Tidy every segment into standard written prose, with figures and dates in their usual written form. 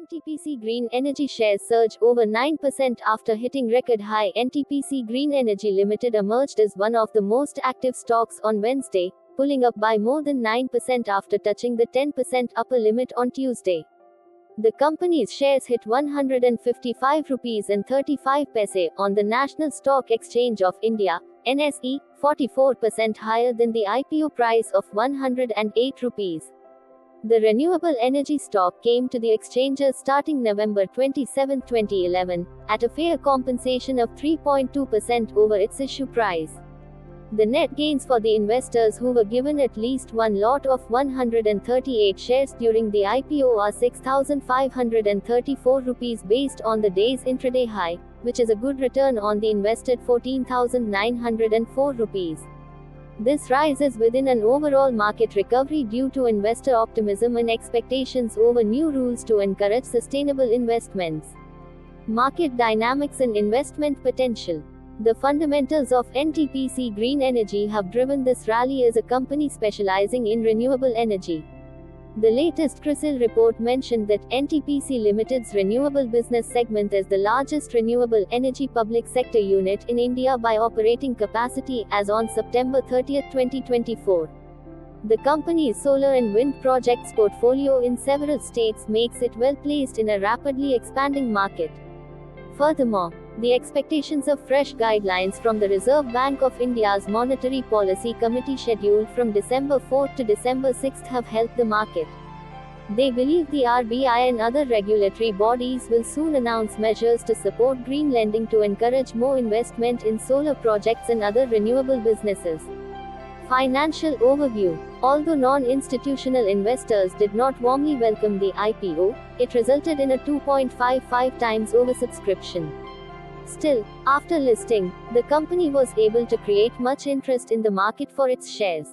NTPC Green Energy shares surge over 9% after hitting record high. NTPC Green Energy Limited emerged as one of the most active stocks on Wednesday, pulling up by more than 9% after touching the 10% upper limit on Tuesday. The company's shares hit 155 rupees and 35 paise on the National Stock Exchange of India, NSE, 44% higher than the IPO price of 108 rupees. The renewable energy stock came to the exchanges starting November 27, 2011, at a fair compensation of 3.2% over its issue price. The net gains for the investors who were given at least one lot of 138 shares during the IPO are 6,534 rupees based on the day's intraday high, which is a good return on the invested 14,904 rupees. This rise is within an overall market recovery due to investor optimism and expectations over new rules to encourage sustainable investments. Market dynamics and investment potential. The fundamentals of NTPC Green Energy have driven this rally as a company specializing in renewable energy. The latest CRISIL report mentioned that NTPC Limited's renewable business segment is the largest renewable energy public sector unit in India by operating capacity as on September 30, 2024. The company's solar and wind projects portfolio in several states makes it well placed in a rapidly expanding market. Furthermore, the expectations of fresh guidelines from the Reserve Bank of India's Monetary Policy Committee scheduled from December 4 to December 6 have helped the market. They believe the RBI and other regulatory bodies will soon announce measures to support green lending to encourage more investment in solar projects and other renewable businesses. Financial overview. Although non-institutional investors did not warmly welcome the IPO, it resulted in a 2.55 times oversubscription. Still, after listing, the company was able to create much interest in the market for its shares.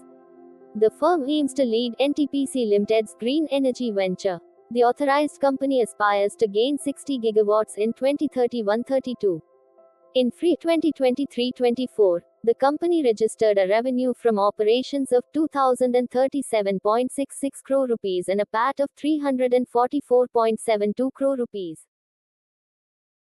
The firm aims to lead NTPC Limited's green energy venture. The authorized company aspires to gain 60 gigawatts in 2031-32. In FY 2023-24, the company registered a revenue from operations of 2,037.66 crore rupees and a PAT of 344.72 crore rupees.